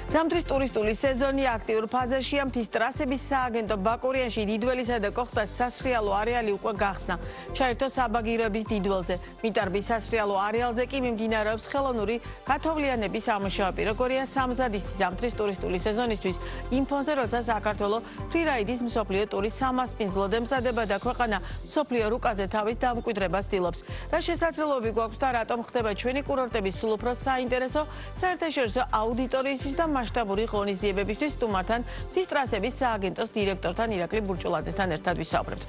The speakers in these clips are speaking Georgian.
ზამთრის ტურისტული სეზონი აქტიურ ფაზაშია. მთის ტრასების სააგენტო ბაკურიანში დიდველისა და კოხტას სასრიალო არეალი უკვე გახსნა. ჩაერთო საბაგიროების დიდველზე. მიტარბის სასრიალო არეალზე კი მიმდინარეობს ხელოვნური გათოვლიანების სამუშაოები. როგორია სამზადისი ზამთრის ტურისტული სეზონისთვის იმ ფონზე, როცა საქართველო ფრირაიდის მსოფლიო ტურის სამასპინძლოდ ემზადება და ქვეყანა მსოფლიო რუკაზე თავის დამკვიდრებას ცდილობს. რა შესაძლებლობები გვაქვს და რატომ ხდება ჩვენი კურორტები სულ უფრო საინტერესო, საერთაშორისო აუდიტორიისთვის და მასშტაბური ღონისძიებებისთვის სტუმართან მთის ტრასების სააგენტოს დირექტორთან ირაკლი ბურჭულაძესთან ერთად ვისაუბრებთ.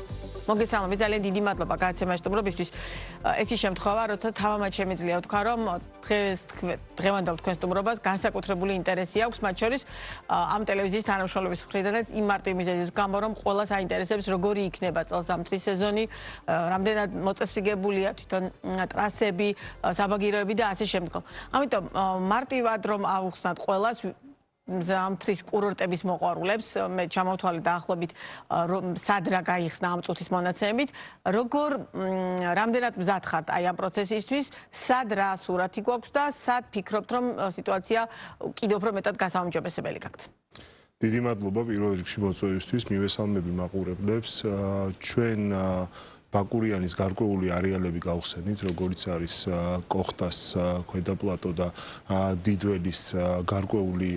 მოგესალმებით, ძალიან დიდი მადლობა გადაცემაში სტუმრობისთვის. ეს ის შემთხვევა, როცა თავამაც შემიძლია ვთქვა, რომ დღევანდელ თქვენ სტუმრობას განსაკუთრებული ინტერესი აქვს, მათ შორის ამ ტელევიზიის თანამშრომლობის მხრიდანაც იმ მარტივ მიზეზის გამო, რომ ყველას აინტერესებს, როგორი იქნება წელს-ზამთრის სეზონი, რამდენად მოწესრიგებულია თვითონ ტრასები, საბაგიროები და ასე შემდგომ. ამიტომ მარტივად რომ ავუხსნათ ყველას ზამთრის კურორტების მოყვარულებს, მე ჩამოვთვალე დაახლოებით სად რა გაიხსნა ამ წუთის მონაცემებით, რამდენად მზად ხართ აი ამ პროცესისთვის, სად რა სურათი გვაქვს და სად ფიქრობთ, რომ სიტუაცია კიდევ უფრო მეტად გასაუმჯობესებელი გაქვთ. დიდი მადლობა პირველ რიგში მოწვევისთვის, მივესალმები მაყურებლებს. ჩვენ ბაკურიანის გარკვეული არეალები გავხსენით, როგორიც არის კოხტას ქვედა პლატო და დიდველის გარკვეული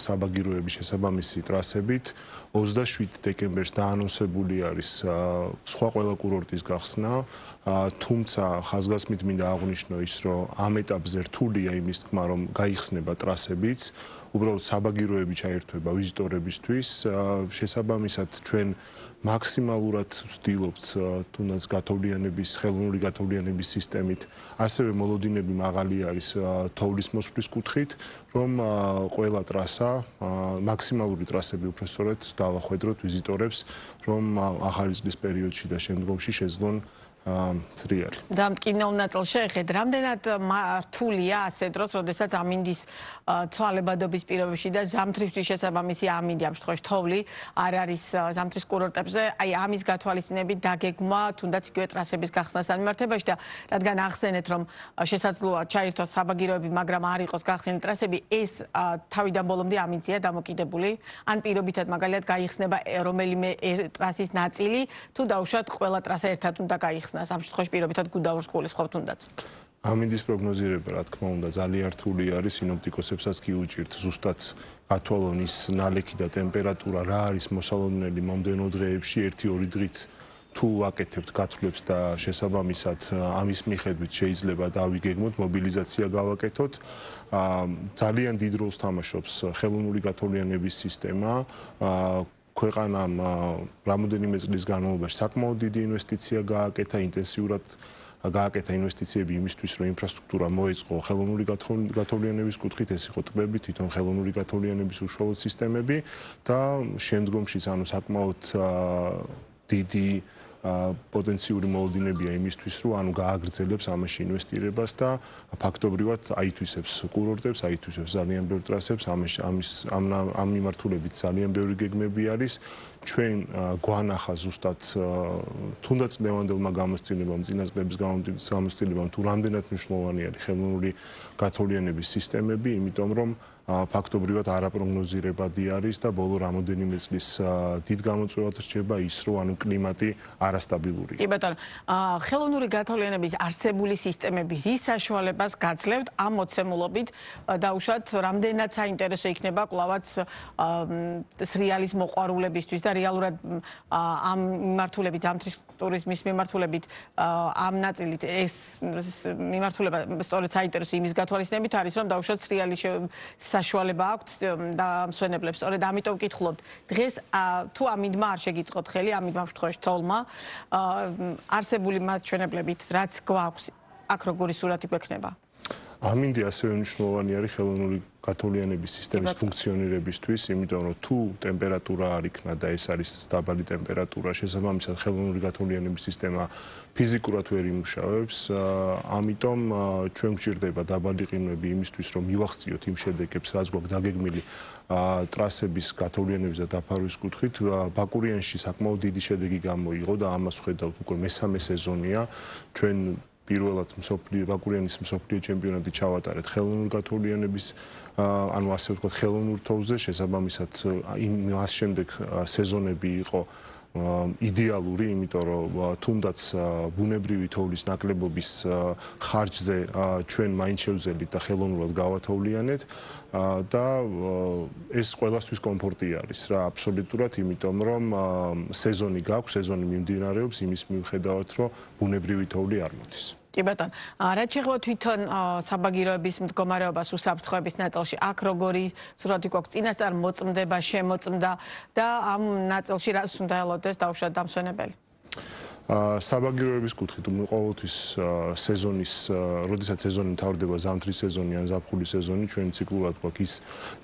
საბაგიროების შესაბამისი ტრასებით. 27 დეკემბერს დაანონსებული არის სხვა ყველა კურორტის გახსნა, თუმცა ხაზგასმით მინდა აღვნიშნო ის, რომ ამ ეტაპზე რთულია იმის თქმა, რომ გაიხსნება ტრასებიც, უბრალოდ საბაგიროები ჩაერთვება ვიზიტორებისთვის. შესაბამისად ჩვენ მაქსიმალურად ვცდილობთ თუნდაც გათოვლიანების, ხელოვნური გათოვლიანების სისტემით, ასევე მოლოდინები მაღალი არის თოვლის მოსვლის კუთხით, რომ ყველა ტრასა, მაქსიმალური ტრასები უფრო სწორედ დავახვედროთ ვიზიტორებს, რომ ახალი წლის პერიოდში და შემდგომში შეძლონ ცრიალი. და მტკივნეულ ნაწილს შეეხეთ, რამდენად რთულია ასე დროს, როდესაც ამინდის ცვალებადობის პირობებში და ზამთრისთვის შესაბამისი ამინდი, ამ შემთხვევაში თოვლი არ არის ზამთრის კურორტებზე, აი ამის გათვალისწინებით დაგეგმვა, თუნდაც იგივე ტრასების გახსნას მიმართებაში და რადგან ახსენეთ, რომ შესაძლოა ჩაერთოს საბაგიროები, მაგრამ არ იყოს გახსნილი ტრასები, ეს თავიდან ბოლომდე ამინდია დამოკიდებული, ან პირობითად მაგალითად გაიხსნება რომელიმე ტრასის ნაწილი, თუ დაუშვათ ყველა ტრასა ერთად უნდა გაიხსნას. ამ შემთხვევაში პირობითად გუდაურს გულისხმობ თუნდაც. ამინდის პროგნოზირება, რა თქმა უნდა, ძალიან რთული არის, სინოპტიკოსებსაც კი უჭირთ ზუსტად ათვალონ ის ნალექი და ტემპერატურა რა არის მოსალოდნელი მომდევნო დღეებში, 1-2 დღით თუ ვაკეთებთ გათვლებს და შესაბამისად ამის მიხედვით შეიძლება დავიგეგმოთ, მობილიზაცია გავაკეთოთ. ძალიან დიდ როლს თამაშობს ხელოვნური გათოვლიანების სისტემა. ქვეყანამ რამოდენიმე წლის განმავლობაში საკმაოდ დიდი ინვესტიცია გააკეთა, ინტენსიურად გააკეთა ინვესტიციები იმისთვის, რომ ინფრასტრუქტურა მოეწყო ხელოვნური გათოვლიანების კუთხით, ეს იყო ტბები, თვითონ ხელოვნური გათოვლიანების უშუალოდ სისტემები და შემდგომშიც ანუ საკმაოდ დიდი პოტენციური მოლოდინებია იმისთვის, რომ ანუ გააგრძელებს ამაში ინვესტირებას და ფაქტობრივად აითვისებს კურორტებს, აითვისებს ძალიან ბევრ ტრასებს, ამ მიმართულებით ძალიან ბევრი გეგმები არის. ჩვენ გვანახა ზუსტად თუნდაც ლევანდელმა გამოცდილებამ, წინა წლების გამოცდილებამ თუ რამდენად მნიშვნელოვანი არის ხელოვნური გათოვლიანების სისტემები, იმიტომ რომ ფაქტობრივად არაპროგნოზირებადი არის და ბოლო რამოდენიმე წლის დიდ გამოწვევად რჩება ის, რომ ანუ კლიმატი არასტაბილურია. კი ბატონო, ხელოვნური გათოვლიანების არსებული სისტემები რის საშუალებას გაძლევთ ამ მოცემულობით დაუშვათ რამდენად საინტერესო იქნება კვლავაც სრიალის მოყვარულებისთვის და რეალურად ამ მიმართულებით, ზამთრის ტურიზმის მიმართულებით ამ ნაწილით ეს მიმართულება სწორედ საინტერესო იმის გათვალისწინებით არის, რომ დაუშვათ სრიალი საშუალება აქვთ და მსვენებლებს. სწორედ ამიტომ ვკითხულობთ, დღეს თუ ამინდმა არ შეგიწყოთ ხელი, ამინდმა შემთხვევაში თოვლმა, არსებული მაჩვენებლებით, რაც გვაქვს, აქ როგორი სურათი გვექნება? ამინდი ასევე მნიშვნელოვანი არის ხელოვნური გათოვლიანების სისტემის ფუნქციონირებისთვის, იმიტომ რომ თუ ტემპერატურა არ იქნა და ეს არის დაბალი ტემპერატურა, შესაბამისად ხელოვნური გათოვლიანების სისტემა ფიზიკურად ვერ იმუშავებს, ამიტომ ჩვენ გვჭირდება დაბალი ყინვები იმისთვის, რომ მივახციოთ იმ შედეგებს, რაც გვაქვს დაგეგმილი ტრასების გათოვლიანების და დაფარვის კუთხით. ბაკურიანში საკმაოდ დიდი შედეგი გამოიღო და ამას ვხედავთ უკვე მესამე სეზონია. ჩვენ პირველად ბაკურიანის მსოფლიო ჩემპიონატი ჩავატარეთ ხელოვნური გათვალიანების ანუ ასე ვთქვათ ხელოვნურ თოვლზე შესაბამისად მას შემდეგ სეზონები იყო იდეალური, იმიტომ რომ თუნდაც ბუნებრივი თოვლის ნაკლებობის ხარჯზე ჩვენ მაინც შევძელით და ხელოვნურად გავათოვლიანეთ და ეს ყველასთვის კომფორტი არის რა აბსოლუტურად, იმიტომ რომ სეზონი გაქვს, სეზონი მიმდინარეობს იმის მიუხედავად, რომ ბუნებრივი თოვლი არ მოდის. კი ბატონო, რაც შეეხება თვითონ საბაგიროების მდგომარეობას უსაფრთხოების ნაწილში, აქ როგორი სურათი გვაქვს წინასწარ მოწმდება, შემოწმდა და ამ ნაწილში რას უნდა ელოდეს დაუშვათ დამსვენებელი? საბაგიროების კუთხით ყოველთვის სეზონის, როდესაც სეზონი მთავრდება ზამთრის სეზონი ან ზაფხულის სეზონი, ჩვენ ციკლურად გვაქვს ის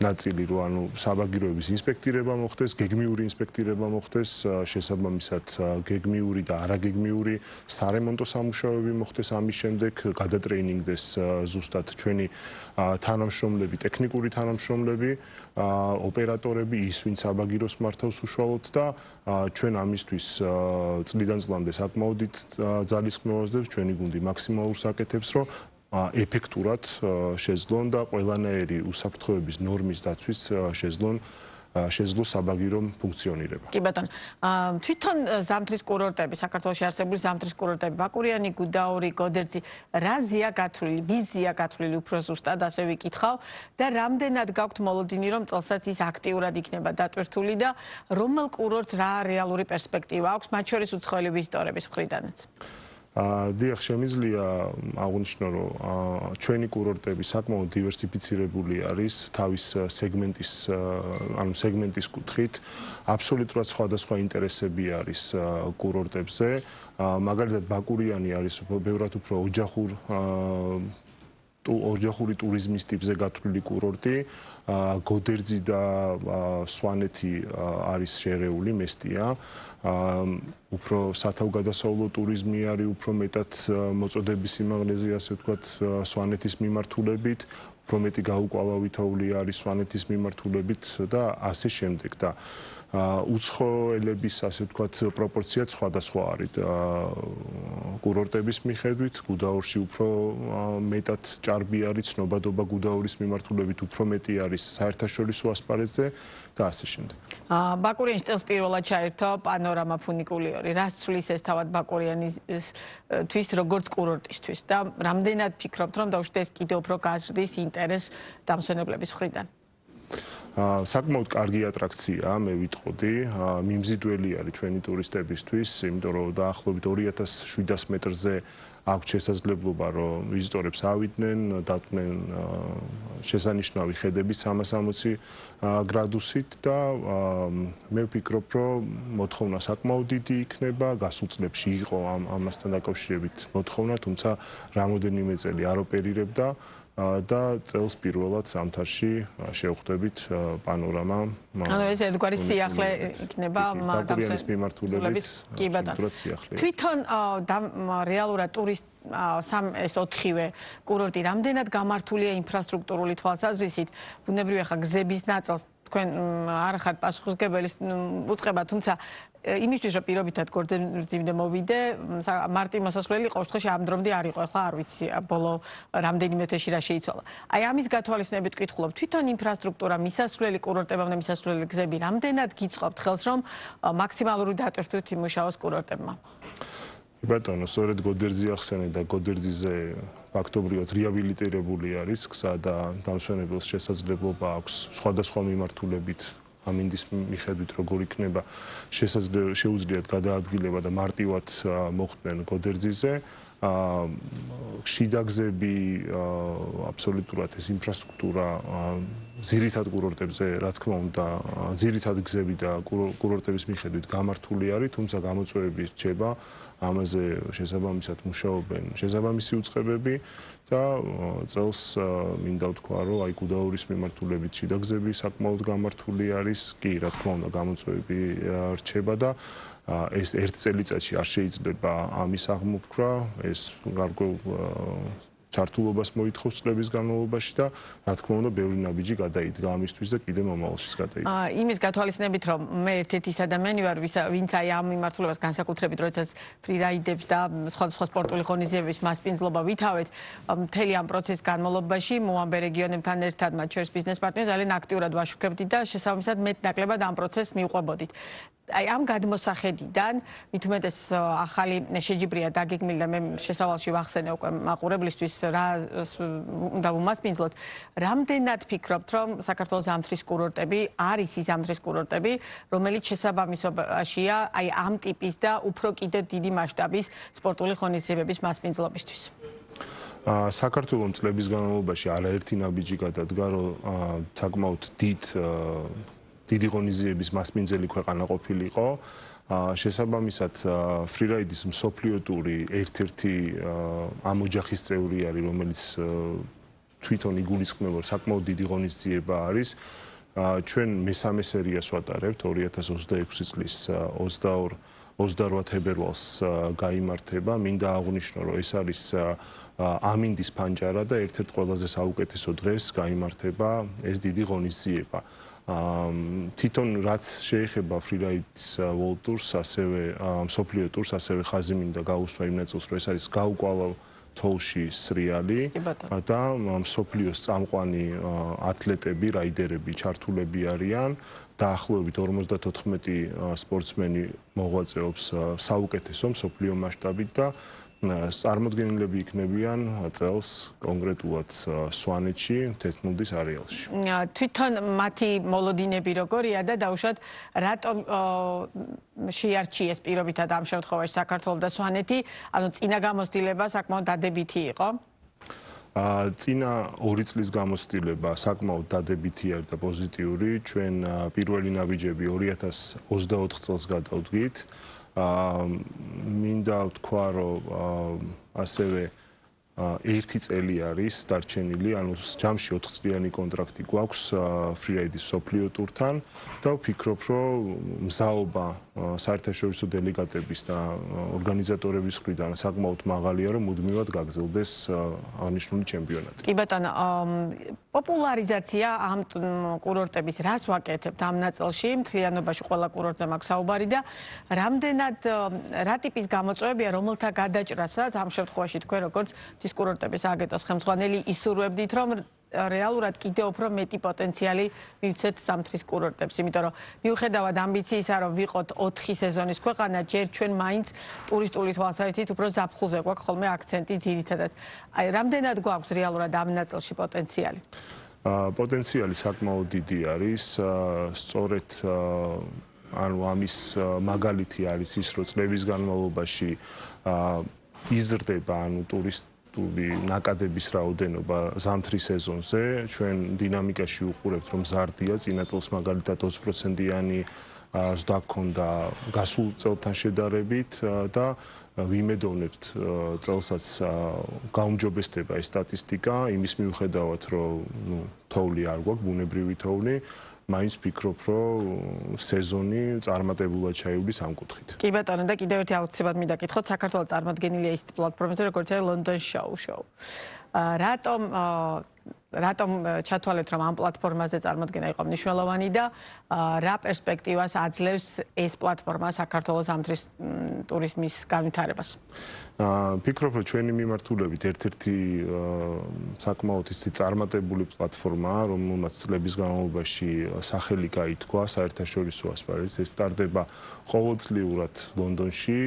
ნაწილი, რომ ანუ საბაგიროების ინსპექტირება მოხდეს, გეგმიური ინსპექტირება მოხდეს, შესაბამისად გეგმიური და არაგეგმიური სარემონტო სამუშაოები მოხდეს, ამის შემდეგ გადატრეინინგდეს ზუსტად ჩვენი თანამშრომლები, ტექნიკური თანამშრომლები, ოპერატორები, ის ვინც საბაგიროს მართავს უშუალოდ და ჩვენ ამისთვის წლიდან წლამდე საკმაოდ ძალისხმევას დევს ჩვენი გუნდი მაქსიმალურს აკეთებს, რომ ეფექტურად შეძლონ და ყველანაირი უსაფრთხოების ნორმის დაცვის შეძლო საბაგირო ფუნქციონირება. კი ბატონო, თვითონ ზამთრის კურორტები, საქართველოში არსებული ზამთრის კურორტები, ბაკურიანი, გუდაური, გოდერძი, რა ზია გათვლილი, ვის ზია გათვლილი უფრო ზუსტად, ასე ვიკითხავ და რამდენად გაქვთ მოლოდინი, რომ წელსაც ის აქტიურად იქნება დატვირთული და რომელ კურორტს რა რეალური პერსპექტივა აქვს, მათ შორის უცხოელი ვიზიტორების მხრიდანაც? დიახ, შემიძლია აღვნიშნო, რომ ჩვენი კურორტები საკმაოდ დივერსიფიცირებული არის თავის სეგმენტის კუთხით. აბსოლუტურად სხვადასხვა ინტერესები არის კურორტებზე. მაგალითად, ბაკურიანი არის ბევრად უფრო ოჯახური ტურიზმის ტიპზე გათვლილი კურორტი. გოდერძი და სვანეთი არის შერეული, მესტია. უფრო სათავგადასავლო ტურიზმი არის, უფრო მეტად მოწოდების სიმაღლეზე, ასე ვთქვათ, სვანეთის მიმართულებით, უფრო მეტი გაუკვალავი თოვლი არის სვანეთის მიმართულებით და ასე შემდეგ და უცხოელების, ასე ვთქვათ, პროპორციაც სხვადასხვა არის კურორტების მიხედვით. გუდაურში უფრო მეტად ჭარბი არის ცნობადობა გუდაურის მიმართულებით, უფრო მეტი არის საერთაშორისო ასპარეზზე და ასე შემდეგ. ბაკურიანში წელს პირველად ჩაერთო პანორამა ფუნიკულიორი. რას ცვლის ეს თავად ბაკურიანისთვის როგორც კურორტისთვის და რამდენად ფიქრობთ, რომ დაუშვათ ეს კიდევ უფრო გაზრდის ინტერესს დამსვენებლების მხრიდან? საკმაოდ კარგი ატრაქციაა, მე ვიტყოდი, მიმზიდველი არის ჩვენი ტურისტებისთვის, იმიტომ რომ დაახლოებით 2700 მეტრზე აქვს შესაძლებლობა, რომ ვიზიტორებს ავიდნენ, დათმენ შესანიშნავი ხედები 360 გრადუსით და მე ვფიქრობ, რომ მოთხოვნა საკმაოდ დიდი იქნება, გასულ წლებში იყო ამასთან დაკავშირებით მოთხოვნა, თუმცა რამოდენიმე წელი არ ოპერირებდა და წელს პირველად ზამთარში შევხვდებით პანორამა. ანუ ეს ერთგვარი სიახლე იქნება ბაკურიანის მიმართულებით. კი ბატონო. თვითონ რეალურად ეს 4-ვე კურორტი რამდენად გამართულია ინფრასტრუქტურული თვალსაზრისით, ბუნებრივი ახლა გზების ნაწილს თქვენ არ ხართ პასუხისმგებელი უწყება, თუმცა იმისთვის რომ პირობითად გორძემდე მოვიდე, მარტივ მოსასვლელი ყოველ შემთხვევაში ამ დრომდე არ იყო, ახლა არ ვიცი ბოლო რამდენიმე თვეში რა შეიცვალა. აი ამის გათვალისწინებით ვკითხულობ, თვითონ ინფრასტრუქტურა, მისასვლელი კურორტებამდე მისასვლელი გზები რამდენად გიწყობთ ხელს, რომ მაქსიმალური დატვირთვით იმუშაოს კურორტებმა? ბატონო, სწორედ გოდერძი ახსენე და გოდერძიზე ფაქტობრივად რეაბილიტირებული არის გზა და დამსვენებელს შესაძლებლობა აქვს სხვადასხვა მიმართულებით ამინდის მიხედვით როგორ იქნება შეუძლიათ გადაადგილება და მარტივად მოხვდნენ გოდერძიზე. შიდა გზები, აბსოლუტურად ეს ინფრასტრუქტურა ძირითად კურორტებზე, რა თქმა უნდა, ძირითად გზები და კურორტების მიხედვით გამართული არის, თუმცა გამოწვევები რჩება, ამაზე შესაბამისად მუშაობენ შესაბამისი უწყებები და წელს მინდა ვთქვა, რომ აი გუდაურის მიმართულებით შიდა გზები საკმაოდ გამართული არის, კი, რა თქმა უნდა, გამოწვევები რჩება და ეს ერთ წელიწადში არ შეიძლება ამის აღმოფხვრა, ეს გარკვეულ ჩართულობას მოითხოვს წლების განმავლობაში და რა თქმა უნდა ბევრი ნაბიჯი გადაიდგა ამისთვის და კიდე მომავალშიც გადაიდგა. იმის გათვალისწინებით რომ მე ერთ-ერთი ის ადამიანი ვარ ვინც აი ამ მიმართულებას განსაკუთრებით როდესაც ფრირაიდებს და სხვადასხვა სპორტული ღონისძიებების მასპინძლობა ვითავეთ მთელი ამ პროცესის განმავლობაში მოამბე რეგიონებთან ერთად მათ შორის ბიზნეს პარტნიორებს ძალიან აქტიურად ვაშუქებდით და შესაბამისად მეტ-ნაკლებად ამ პროცესს მივყვებოდით. აი ამ გადმოსახედიდან მით უმეტეს ახალი შეჯიბრია დაგეგმილი და მე შესავალში ვახსენე უკვე მაყურებლისთვის რა უნდა ვუმასპინძლოთ. რამდენად ფიქრობთ რომ საქართველოს ზამთრის კურორტები არის ის ზამთრის კურორტები რომელიც შესაბამისობაშია აი ამ ტიპის და უფრო კიდევ დიდი მასშტაბის სპორტული ღონისძიებების მასპინძლობისთვის? საქართველოს წლების განმავლობაში არაერთი ნაბიჯი გადადგა რომ საკმაოდ დიდი ღონისძიების მასპინძელი ქვეყანა ყოფილიყო. შესაბამისად ფრირაიდის მსოფლიო ტური ერთ-ერთი ამ ოჯახის წევრი არის, რომელიც თვითონ იგულისხმება საკმაოდ დიდი ღონისძიება არის. ჩვენ მესამე სერიას ვატარებთ 2026 წლის 28 თებერვალს გაიმართება. მინდა აღვნიშნო, რომ ეს არის ამინდის ფანჯარა და ერთ-ერთ ყველაზე საუკეთესო დღეს გაიმართება ეს დიდი ღონისძიება. თვითონ რაც შეეხება ფრირაიდს World Tours, ასევე მსოფლიო ტურს, ასევე ხაზი მინდა გაუსვა იმ ნაწილს, რომ ეს არის გაუკვალო თოლში სრიალი და მსოფლიოს წამყვანი ათლეტები, რაიდერები ჩართულები არიან. დაახლოებით 54 სპორტსმენი მოღვაწეობს საუკეთესო მსოფლიო მასშტაბით და წარმოდგენილები იქნებიან წელს კონკრეტულად სვანეთში, თეთრმუდის არეალში. თვითონ მათი მოლოდინები როგორია და დაუშვათ რატომ შეარჩიეს პირობითად ამ შემთხვევაში საქართველო და სვანეთი, ანუ წინა გამოცდილება საკმაოდ დადებითი იყო? წინა 2 წლის გამოცდილება საკმაოდ დადებითი არის და პოზიტიური. ჩვენ პირველი ნაბიჯები 2024 წელს გადავდგით. მინდა ვთქვა, რომ ასევე ერთი წელი არის დარჩენილი, ანუ ჯამში 4 წლიანი კონტრაქტი გვაქვს ფრირაიდის მსოფლიო ტურთან და ვფიქრობ, რომ მზაობა საერთაშორისო დელეგატების და ორგანიზატორების მხრიდან საკმაოდ მაღალია, რომ მუდმივად გაგრძელდეს აღნიშნული ჩემპიონატი. კი ბატონო, პოპულარიზაცია ამ კურორტების რას ვაკეთებთ ამ ნაწილში? მთლიანობაში ყველა კურორტზე მაქვს საუბარი და რამდენად რა ტიპის გამოწვევებია, რომელთა გადაჭრასაც ამ შემთხვევაში თქვენ როგორც ის კურორტების აგენტოს ხელმძღვანელი ისურვებდით, რომ რეალურად კიდევ უფრო მეტი პოტენციალი მივცეთ ზამთრის კურორტებს, იმიტომ რომ მიუხედავად ამბიციისა, რომ ვიყოთ 4 სეზონის ქვეყანა, ჯერ ჩვენ მაინც ტურისტული თვალსაზრისით უფრო ზაფხულზე გვაქვს ხოლმე აქცენტი ძირითადად. აი, რამდენად გვაქვს რეალურად ამ ნაწილში პოტენციალი? პოტენციალი საკმაოდ დიდი არის, სწორედ ანუ ამის მაგალითი არის ის, რომ წლების განმავლობაში იზრდება ანუ ნაკადების რაოდენობა ზამთრის სეზონზე. ჩვენ დინამიკაში უყურებთ, რომ მზარდია, წინა წელს მაგალითად 20%-იანი ზრდა ჰქონდა გასულ წელთან შედარებით და ვიმედოვნებთ წელსაც გაუმჯობესდება ეს სტატისტიკა, იმის მიუხედავად, რომ თოვლი არ გვაქვს, ბუნებრივი თოვლი. მაინც ვფიქრობ, რომ სეზონი წარმატებულად ჩაივლის ამ კუთხით. კი ბატონო, და კიდევ ერთი აუცილებლად მინდა გითხოთ, საქართველოს წარმოდგენილია ის პლატფორმაზე, როგორც არის London Show. რატომ ჩათვალეთ, რომ ამ პლატფორმაზე წარმოდგენა იყო მნიშვნელოვანი და რა პერსპექტივას აძლევს ეს პლატფორმა საქართველოს ზამთრის ტურიზმის განვითარებას? ვფიქრობ, რომ ჩვენი მიმართულებით ერთ-ერთი საკმაოდ ისეთი წარმატებული პლატფორმაა, რომელმაც წლების განმავლობაში სახელი გაითქვა საერთაშორისო ასპარეზზე. ეს ტარდება ყოველწლიურად ლონდონში.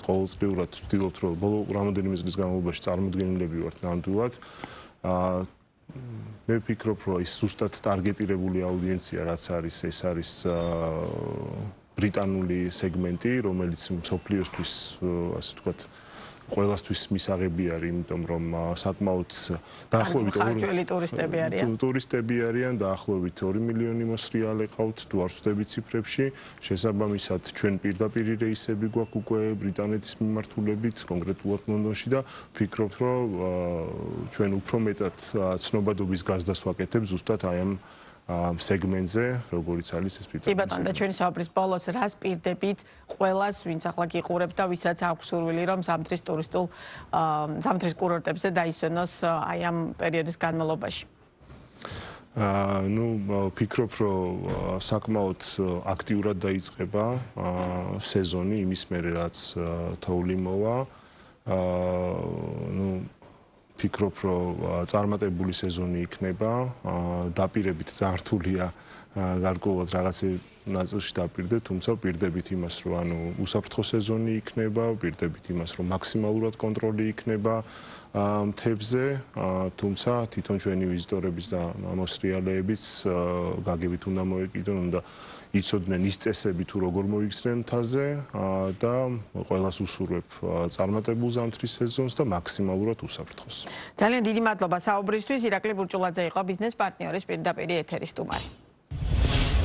ყოველწლიურად ვცდილობთ, რომ ბოლო რამოდენიმე წლის განმავლობაში წარმოდგენილები ვართ ნამდვილად. მე ვფიქრობ, რომ ის ზუსტად ტარგეტირებული აუდიენცია, რაც არის, ეს არის ბრიტანული სეგმენტი, რომელიც მსოფლიოსთვის, ასე ვთქვათ, ყველასთვის მისაღები არის, იმიტომ რომ საკმაოდ დაახლოებით ტურისტები არიან, დაახლოებით 2 მილიონი მოსრიალე ყავთ, თუ არ ვცდები ციფრებში. შესაბამისად, ჩვენ პირდაპირ რეისები გვაქვს უკვე ბრიტანეთის მიმართულებით, კონკრეტულად ლონდონში და ვფიქრობ, რომ ჩვენ უფრო მეტად ცნობადობის გაზრდას ვაკეთებთ ზუსტად აი ამ სეგმენტზე, როგორც არის ეს კი ბატონო, და ჩვენი საუბრის ბოლოს რას პირდებით ყველას, ვინც ახლა გიყურებთ და ვისაც აქვს სურვილი, რომ ზამთრის კურორტებზე დაისვენოს აი ამ პერიოდის განმავლობაში? ფიქრობ, რომ საკმაოდ აქტიურად დაიწყება სეზონი იმის მერე, რაც თოვლი მოვა. ფიქრობ, რომ წარმატებული სეზონი იქნება, დაპირებით ძალიან რთულია გარკვეულად რაღაცე ნაწილში დაპირდე, თუმცა ვპირდებით იმას, რომ უსაფრთხო სეზონი იქნება, ვპირდებით იმას, რომ მაქსიმალურად კონტროლი იქნება მთებზე, თუმცა თვითონ ჩვენი ვიზიტორების და მოსრიალეების გაგებით უნდა მოეკიდონ, უნდა იცოდნენ ის წესები თუ როგორ მოიქცნენ მთაზე და ყველას უსურვებ წარმატებულ ზამთრის სეზონს და მაქსიმალურად უსაფრთხოს. ძალიან დიდი მადლობა საუბრისთვის. ირაკლი ბურჭულაძე იყო ბიზნეს პარტნიორის პირდაპირ ეთერის სტუმარი.